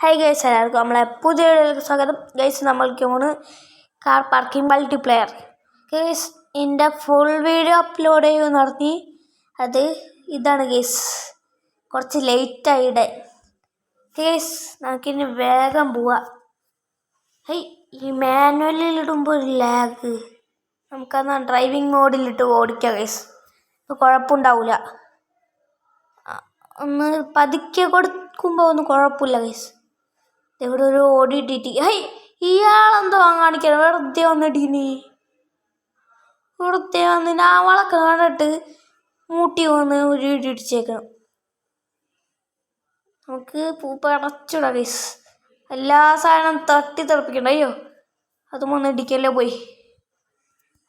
Hi guys, എല്ലാവർക്കും നമ്മളെ പുതിയ വീഡിയോയിലേക്ക് സ്വാഗതം. ഗൈസ്, നമ്മൾക്ക് കാർ പാർക്കിംഗ് മൾട്ടിപ്ലെയർ ഗൈസ് ഇതിൻ്റെ ഫുൾ വീഡിയോ അപ്ലോഡ് ചെയ്യുമെന്ന് പറഞ്ഞ് അത് ഇതാണ് ഗൈസ്. കുറച്ച് ലേറ്റായിടെ ഗൈസ്, നമുക്കിനി വേഗം പോവാം. ഈ മാനുവലിലിടുമ്പോൾ ഒരു ലാഗ്, നമുക്കന്ന് ഡ്രൈവിംഗ് മോഡിലിട്ട് ഓടിക്കാം ഗൈസ്. ഇപ്പോൾ കുഴപ്പമുണ്ടാവില്ല. ഒന്ന് പതുക്കെ കൊടുക്കുമ്പോൾ ഒന്നും കുഴപ്പമില്ല ഗൈസ്. ഇവിടെ ഒരു ഓടിയിട്ടിട്ട് ഇയാളെന്തോ കാണിക്കണം, വെറുതെ വന്നിട്ടീനി വെറുതെ വന്നിട്ട് അവളെ കണ്ടിട്ട് മൂട്ടി വന്ന് ഒരു ഇടിച്ചേക്കണം. നമുക്ക് പൂപ്പടച്ചിടാം ഗൈസ്. എല്ലാ സാധനം തട്ടി തെറിപ്പിക്കണ്ട. അയ്യോ, അതും ഒന്ന് ഇടിക്കല്ലേ പോയി.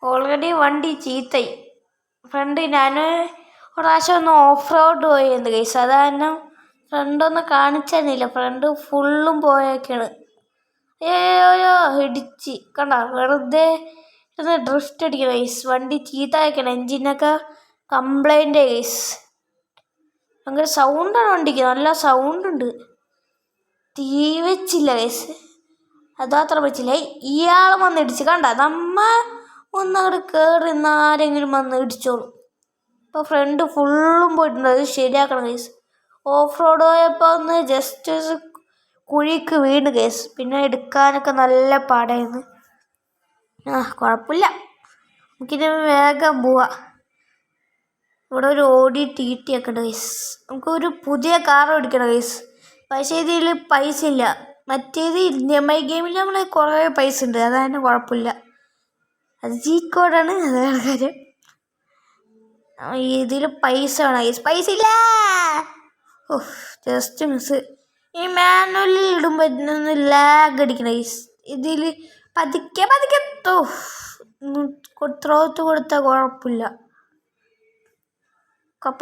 ഓൾറെഡി വണ്ടി ചീത്തായി. ഫ്രണ്ട് ഞാൻ ഒരു പ്രാവശ്യം ഒന്ന് ഓഫ് റോഡ് പോയിരുന്നു ഗൈസ്. അത് കാരണം ഫ്രണ്ടൊന്നും കാണിച്ചില്ല. ഫ്രണ്ട് ഫുള്ളും പോയേക്കാണ്. അയ്യോ ഇടിച്ച് കണ്ട, വെറുതെ ഡ്രിഫ്റ്റ് അടിക്കണം ഗൈസ്. വണ്ടി ചീത്തയക്കണം, എൻജിനൊക്കെ കംപ്ലൈൻ്റ് ഗൈസ്. ഭയങ്കര സൗണ്ടാണ് വണ്ടിക്ക്, നല്ല സൗണ്ട് ഉണ്ട്. തീ വെച്ചില്ല ഗൈസ്, അതുമാത്രം വെച്ചില്ല. ഇയാൾ വന്ന് ഇടിച്ച് കണ്ട, നമ്മ ഒന്നങ്ങോട്ട് കയറി ആരെങ്കിലും വന്ന് ഇടിച്ചോളും. ഇപ്പോൾ ഫ്രണ്ട് ഫുള്ളും പോയിട്ടുണ്ട്, അത് ശരിയാക്കണം ഗൈസ്. ഓഫ് റോഡ് പോയപ്പോൾ ഒന്ന് ജസ്റ്റ് കുഴിക്ക് വീണ് കേസ്. പിന്നെ എടുക്കാനൊക്കെ നല്ല പാടായിരുന്നു. കുഴപ്പമില്ല, നമുക്കിനി വേഗം പോവാം. ഇവിടെ ഒരു ഓടി ടി ഒക്കെ ഉണ്ട് ഗൈസ്. നമുക്കൊരു പുതിയ കാർ മേടിക്കണം ഗൈസ്. പക്ഷേ ഇതിൽ പൈസ ഇല്ല. മറ്റേത് ഇന്ത്യൻ ഗെയിമിൽ നമ്മൾ കുറേ പൈസ ഉണ്ട്, അതാണ് കുഴപ്പമില്ല. അത് ചീറ്റ് കോഡാണ്, അതാണ് കാര്യം. ഇതിൽ പൈസ വേണം ഗൈസ്. പൈസ ഇല്ല, ജസ്റ്റ് മിസ്. ഈ മാനുവലിൽ ഇടുമ്പോൾ ഇതിനൊന്ന് ലാഗ് അടിക്കണം ഗൈസ്. ഇതിൽ പതുക്കെ പതുക്കെ ത്രോത്ത് കൊടുത്താൽ കുഴപ്പമില്ല.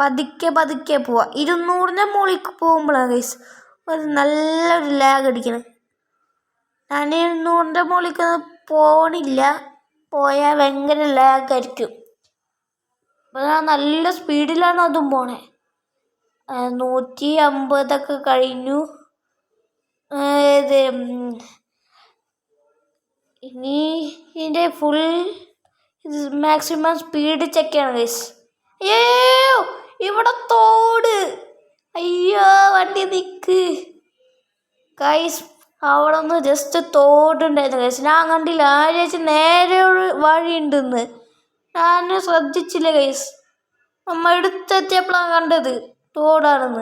പതുക്കെ പതുക്കെ പോവാം. 200ൻ്റെ മുകളിലേക്ക് പോകുമ്പോഴാണ് ഗൈസ് ഒരു നല്ലൊരു ലാഗ് അടിക്കണം. ഞാൻ 200ൻ്റെ മുകളിലേക്ക് പോകണില്ല, പോയാൽ ഭയങ്കര ലാഗായിരിക്കും. അപ്പോൾ ഞാൻ നല്ല സ്പീഡിലാണ് അതും പോണേ. 150 കഴിഞ്ഞു. ഇനി ഇതിൻ്റെ ഫുൾ മാക്സിമം സ്പീഡ് ചെക്ക് ചെയ്യണം ഗൈസ്. അയ്യോ, ഇവിടെ തോട്. അയ്യോ, വണ്ടി നിൽക്ക് ഗൈസ്. അവിടെ ഒന്ന് ജസ്റ്റ് തോടുണ്ടായിരുന്നു ഗൈസ്. ഞാൻ കണ്ടില്ല, ആരേച്ച് നേരെ ഒരു വഴി ഉണ്ടെന്ന് ഞാൻ ശ്രദ്ധിച്ചില്ല ഗൈസ്. നമ്മൾ എടുത്തെത്തിയപ്പോഴാണ് കണ്ടത് തോടാണെന്ന്.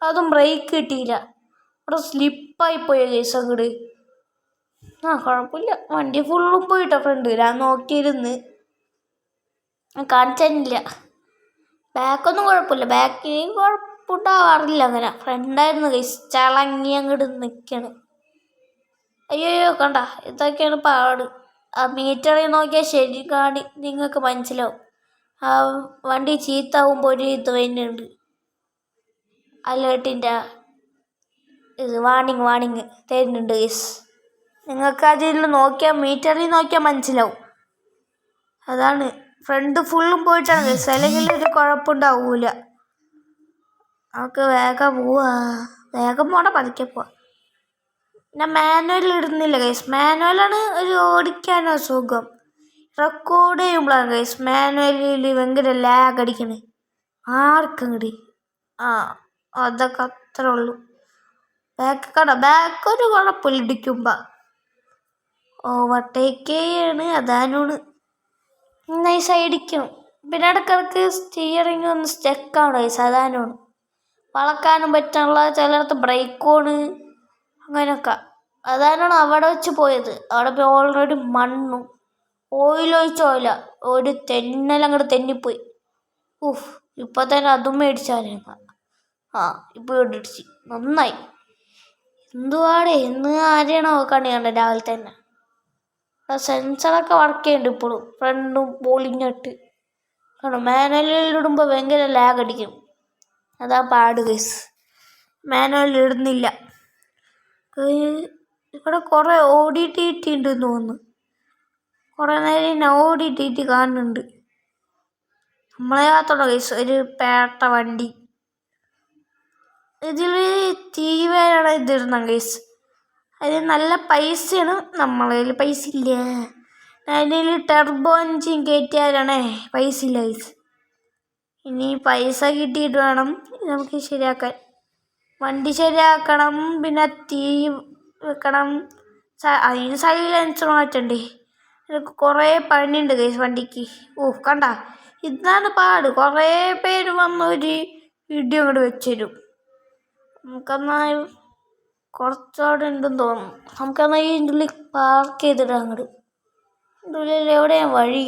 അതും ബ്രേക്ക് കിട്ടിയില്ല, അവിടെ സ്ലിപ്പായിപ്പോയി ഗൈസ് അങ്ങോട്ട്. കുഴപ്പമില്ല, വണ്ടി ഫുള്ളും പോയിട്ടോ ഫ്രണ്ട്. ഞാൻ നോക്കിയിരുന്ന് കാണിച്ചില്ല. ബാക്കൊന്നും കുഴപ്പമില്ല, ബാക്കിന് കുഴപ്പമുണ്ടാവാറില്ല അങ്ങനെ. ഫ്രണ്ടായിരുന്നു ഗൈസ്, ചളങ്ങി അങ്ങോട്ട് നിൽക്കണം. അയ്യോ കണ്ട, ഇതൊക്കെയാണ് പാട്. ആ മീറ്ററിൽ നോക്കിയാൽ ശരി നിങ്ങൾക്ക് മനസ്സിലാവും. ആ വണ്ടി ചീത്താവുമ്പോൾ ഒരു ഇത് വരുന്നുണ്ട്, അലേർട്ടിൻ്റെ ഇത് വാണിങ് തരുന്നുണ്ട് ഗൈസ്. നിങ്ങൾക്ക് അതിൽ നോക്കിയാൽ മീറ്ററിൽ നോക്കിയാൽ മനസ്സിലാവും. അതാണ് ഫ്രണ്ട് ഫുള്ളും പോയിട്ടാണ് ഗൈസ്, അല്ലെങ്കിൽ ഒരു കുഴപ്പമുണ്ടാവൂല. നമുക്ക് വേഗം പോവാ. വേഗം പോകണം, പതുക്കെ പോവാം. ഞാൻ മാനുവൽ ഇടുന്നില്ല ഗൈസ്. മാനുവലാണ് ഒരു ഓടിക്കാനോ സുഖം. റെക്കോർഡ് ചെയ്യുമ്പോഴാണ് ഗൈസ് മാനുവലിൽ ഭയങ്കര ലാഗ് അടിക്കണേ. ആർക്കങ്ങടി അതൊക്കെ അത്രേ ഉള്ളൂ. ബാക്ക് ഒരു കുഴപ്പമില്ല ഇടിക്കുമ്പോൾ. ഓവർടേക്ക് ചെയ്യാണ്, അതാണ് നൈസായി ഇടിക്കണം. പിന്നെ ഇടയ്ക്കിടയ്ക്ക് സ്റ്റിയറിങ് ഒന്ന് സ്റ്റക്കാണ് ഗൈസ്, അതാണ്. വളക്കാനും പറ്റാനുള്ള ചിലയിടത്ത് ബ്രേക്കോണ് അങ്ങനെയൊക്കെ. അതാണ് അവിടെ വെച്ച് പോയത്. അവിടെ പോയി ഓൾറെഡി മണ്ണും ഓയിലൊഴിച്ചോയില്ല, ഒരു തെന്നലങ്ങോട്ട് തെന്നിപ്പോയി. ഇപ്പം തന്നെ അതും മേടിച്ചായിരുന്നു. ഇപ്പോൾ ഇടിച്ച് നന്നായി. എന്തുവാടേ ഇന്ന് ആരെയാണോ കണ്ട രാവിലെ തന്നെ. സെൻസറൊക്കെ വർക്ക് ചെയ്യുന്നുണ്ട് ഇപ്പോഴും, ഫ്രണ്ടും പൊളിഞ്ഞിട്ട്. മാനുവലിൽ ഇടുമ്പോൾ ഭയങ്കര ലാഗ് അടിക്കും, അതാ പാട് ഗൈസ്. മാനുവലിൽ ഇടുന്നില്ല. ഇവിടെ കുറേ ഓടിയിട്ടിട്ടുണ്ടെന്ന് തോന്നുന്നു. കുറേ നേരം ഓടിയിട്ടിട്ട് കാണുന്നുണ്ട്. നമ്മളെ ഭാഗത്തുള്ള ഗൈസ് ഒരു പേട്ട വണ്ടി. ഇതിൽ തീവയാണ് ഇതിടണം ഗൈസ്. അതിന് നല്ല പൈസയാണ്. നമ്മളെ കയ്യിൽ പൈസ ഇല്ല. അതിൽ ടെർബോ എഞ്ചിൻ കയറ്റിയാലാണേ പൈസ ഇല്ല ഗൈസ്. ഇനി പൈസ കിട്ടിയിട്ട് വേണം നമുക്ക് ശരിയാക്കാൻ. വണ്ടി ശരിയാക്കണം, പിന്നെ തീ വെക്കണം, അതിന് സൈലൻസർ മാറ്റണ്ടേ. എനിക്ക് കുറേ പണിയുണ്ട് ഗൈസ് വണ്ടിക്ക്. കണ്ട, ഇതാണ് പാട്. കുറേ പേര് വന്ന് ഒരു വീഡിയോ അങ്ങോട്ട് വെച്ചുതരും. നമുക്കെന്നാൽ കുറച്ചവിടെ ഉണ്ടെന്ന് തോന്നുന്നു. നമുക്കെന്നാൽ ഇതിൻ്റെ ഉള്ളിൽ പാർക്ക് ചെയ്തിടാം. അങ്ങോട്ട് ഇതിൻ്റെ ഉള്ളിൽ എവിടെയാണ് വഴി?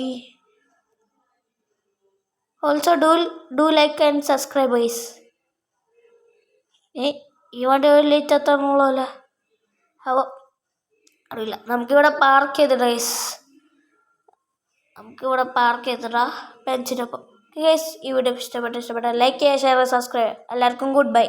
Also do like and subscribe guys. ഈ വണ്ടി ഒരു ലേറ്റ് എത്താനുള്ള അപ്പോൾ അറിയില്ല. നമുക്കിവിടെ പാർക്ക് ചെയ്തിടാം ഗൈസ്. നമുക്കിവിടെ പാർക്ക് ചെയ്തിടാം ബെഞ്ചിനൊപ്പം. ഗൈസ്, ഈ വീഡിയോ ഇഷ്ടപ്പെട്ട ലൈക്ക് ചെയ്യുക, ഷെയർ, സബ്സ്ക്രൈബ്. എല്ലാവർക്കും ഗുഡ് ബൈ.